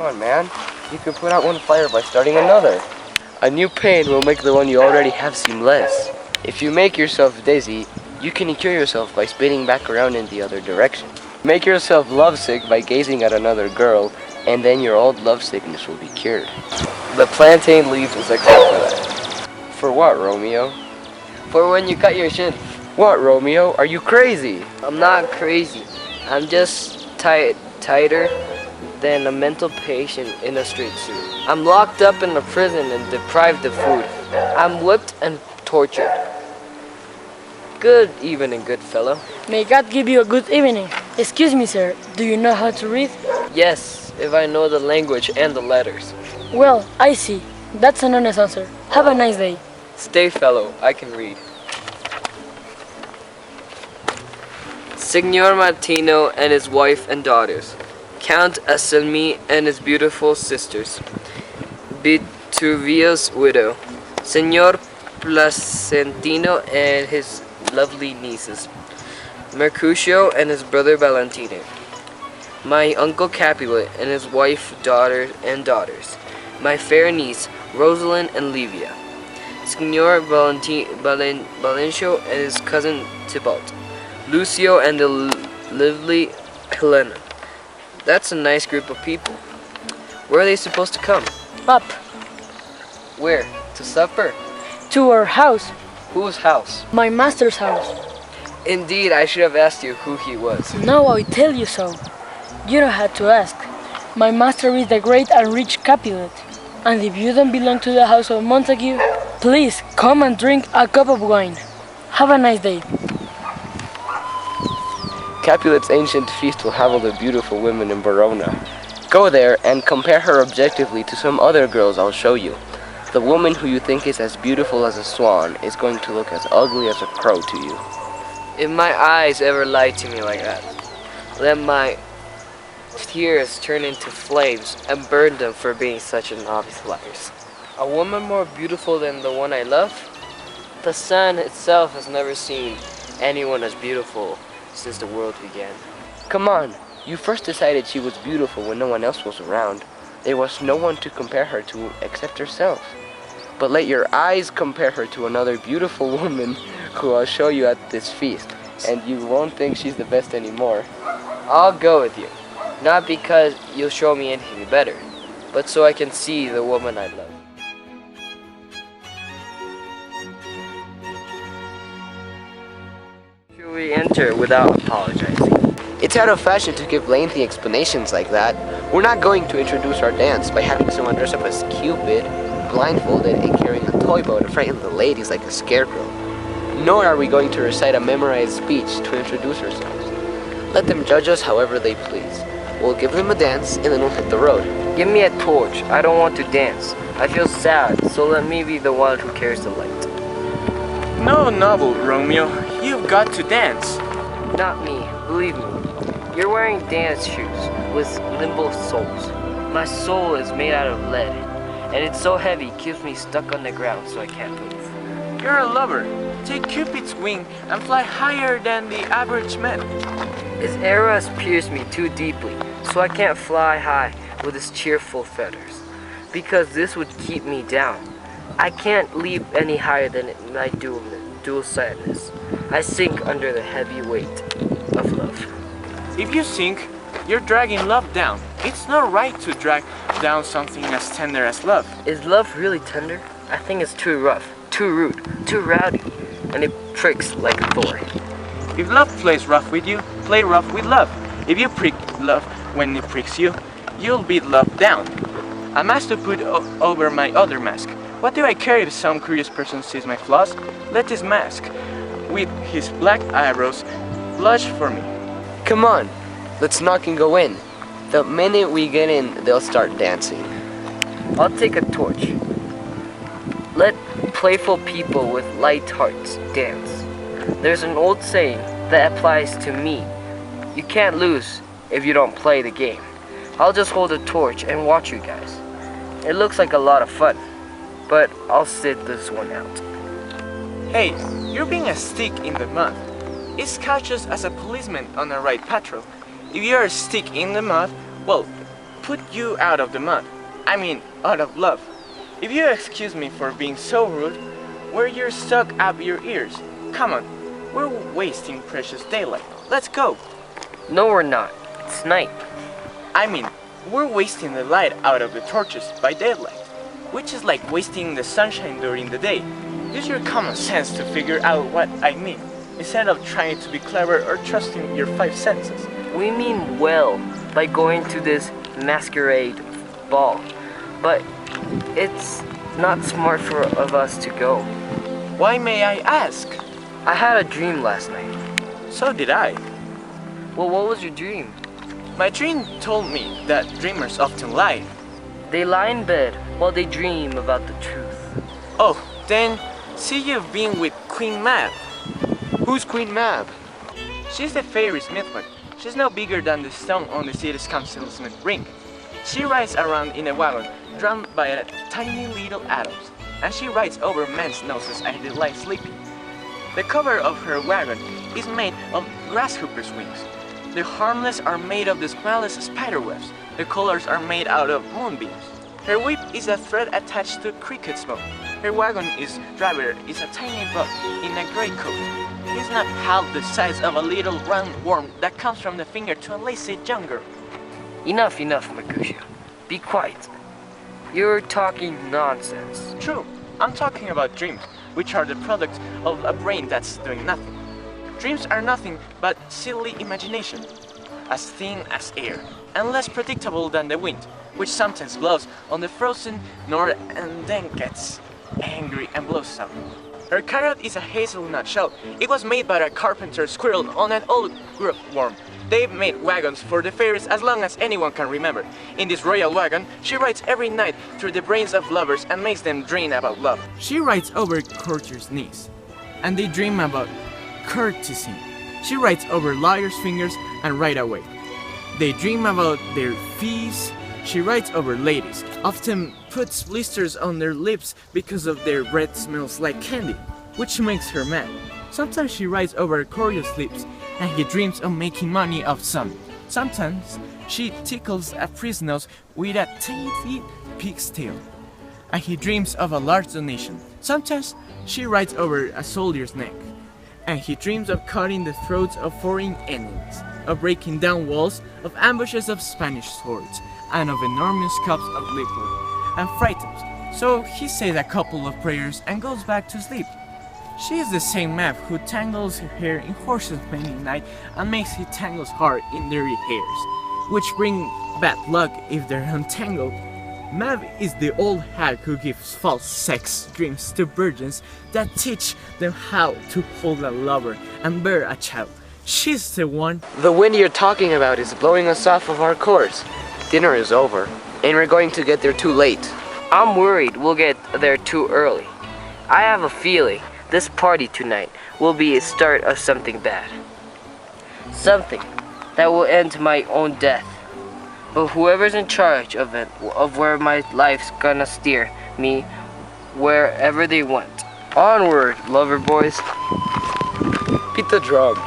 on, man. You can put out one fire by starting another. A new pain will make the one you already have seem less. If you make yourself dizzy, you can cure yourself by spinning back around in the other direction. Make yourself lovesick by gazing at another girl, and then your old lovesickness will be cured. The plantain leaf is excellent for that. For what, Romeo? For when you cut your shin. What, Romeo? Are you crazy? I'm not crazy. I'm just tighter than a mental patient in a straight suit. I'm locked up in a prison and deprived of food. I'm whipped and tortured. Good evening, good fellow. May God give you a good evening. Excuse me, sir. Do you know how to read? Yes, if I know the language and the letters. Well, I see. That's an honest answer. Have a nice day. Stay, fellow. I can read. Signor Martino and his wife and daughters. Count Anselmi and his beautiful sisters. Vituvio's widow. Signor Placentino and his lovely nieces. Mercutio and his brother Valentino. My uncle Capulet and his wife, daughter, and daughters. My fair niece, Rosalind and Livia. Signor Valencio and his cousin Tybalt. Lucio and the lovely Helena. That's a nice group of people. Where are they supposed to come? Up. Where? To supper? To our house. Whose house? My master's house. Indeed, I should have asked you who he was. Now I tell you so. You don't have to ask. My master is the great and rich Capulet. And if you don't belong to the house of Montague, please come and drink a cup of wine. Have a nice day. Capulet's ancient feast will have all the beautiful women in Verona. Go there and compare her objectively to some other girls I'll show you. The woman who you think is as beautiful as a swan is going to look as ugly as a crow to you. If my eyes ever lie to me like that, let my tears turn into flames and burn them for being such a novice liars. A woman more beautiful than the one I love? The sun itself has never seen anyone as beautiful since the world began. Come on, you first decided she was beautiful when no one else was around. There was no one to compare her to except herself. But let your eyes compare her to another beautiful woman who I'll show you at this feast, and you won't think she's the best anymore. I'll go with you, not because you'll show me anything better, but so I can see the woman I love. Should we enter without apologizing? It's out of fashion to give lengthy explanations like that. We're not going to introduce our dance by having someone dress up as Cupid, blindfolded and carrying a toy bow to frighten the ladies like a scarecrow. Nor are we going to recite a memorized speech to introduce ourselves. Let them judge us however they please. We'll give them a dance and then we'll hit the road. Give me a torch. I don't want to dance. I feel sad, so let me be the one who carries the light. No, noble Romeo, you've got to dance. Not me, believe me. You're wearing dance shoes with limbo soles. My soul is made out of lead, and it's so heavy it keeps me stuck on the ground so I can't move. You're a lover. Take Cupid's wing and fly higher than the average man. His arrow has pierced me too deeply, so I can't fly high with his cheerful feathers, because this would keep me down. I can't leap any higher than my dual sadness. I sink under the heavy weight of love. If you sink, you're dragging love down. It's not right to drag down something as tender as love. Is love really tender? I think it's too rough, too rude, too rowdy, and it pricks like a thorn. If love plays rough with you, play rough with love. If you prick love when it pricks you, you'll beat love down. A mask to put over my other mask. What do I care if some curious person sees my flaws? Let this mask, with his black eyebrows, blush for me. Come on, let's knock and go in. The minute we get in, they'll start dancing. I'll take a torch. Let playful people with light hearts dance. There's an old saying that applies to me. You can't lose if you don't play the game. I'll just hold a torch and watch you guys. It looks like a lot of fun, but I'll sit this one out. Hey, you're being a stick in the mud. It couches as a policeman on a right patrol. If you're a stick in the mud, well, put you out of the mud. I mean, out of love. If you excuse me for being so rude, where you're stuck up your ears. Come on, we're wasting precious daylight. Let's go. No, we're not. It's night. I mean, we're wasting the light out of the torches by daylight, which is like wasting the sunshine during the day. Use your common sense to figure out what I mean, instead of trying to be clever or trusting your five senses. We mean well by going to this masquerade ball, but it's not smart of us to go. Why may I ask? I had a dream last night. So did I. Well, what was your dream? My dream told me that dreamers often lie. They lie in bed while they dream about the truth. Oh, then see you've been with Queen Mab. Who's Queen Mab? She's the fairy Smithman. She's no bigger than the stone on the city's council's ring. She rides around in a wagon drawn by tiny little atoms, and she rides over men's noses as they lie sleeping. The cover of her wagon is made of grasshopper's wings. The harmless are made of the smallest spider webs. The colors are made out of moonbeams. Her whip is a thread attached to cricket smoke. Her wagon driver is a tiny bug in a grey coat. He's not half the size of a little round worm that comes from the finger to a lazy young girl. Enough, Mercutio. Be quiet. You're talking nonsense. True, I'm talking about dreams, which are the product of a brain that's doing nothing. Dreams are nothing but silly imagination, as thin as air, and less predictable than the wind, which sometimes blows on the frozen north and then gets angry and blows out. Her carrot is a hazelnut shell. It was made by a carpenter squirrel on an old growth worm. They've made wagons for the fairies as long as anyone can remember. In this royal wagon, she rides every night through the brains of lovers and makes them dream about love. She rides over courtiers' knees, and they dream about courtesy. She rides over lawyers' fingers and right away. They dream about their fees. She rides over ladies, often puts blisters on their lips because of their breath smells like candy, which makes her mad. Sometimes she rides over Corio's lips, and he dreams of making money off some. Sometimes she tickles a priest's nose with a tiny pig's tail, and he dreams of a large donation. Sometimes she rides over a soldier's neck, and he dreams of cutting the throats of foreign enemies, of breaking down walls, of ambushes of Spanish swords, and of enormous cups of liquor, and frightens. So he says a couple of prayers and goes back to sleep. She is the same Mab who tangles her hair in horses' mane at night and makes his tangles hard in dirty hairs, which bring bad luck if they're untangled. Mab is the old hag who gives false sex dreams to virgins that teach them how to hold a lover and bear a child. She's the one. The wind you're talking about is blowing us off of our course. Dinner is over, and we're going to get there too late. I'm worried we'll get there too early. I have a feeling this party tonight will be a start of something bad. Something that will end my own death. But whoever's in charge of it, of where my life's gonna steer me, wherever they want. Onward, lover boys. Beat the drum.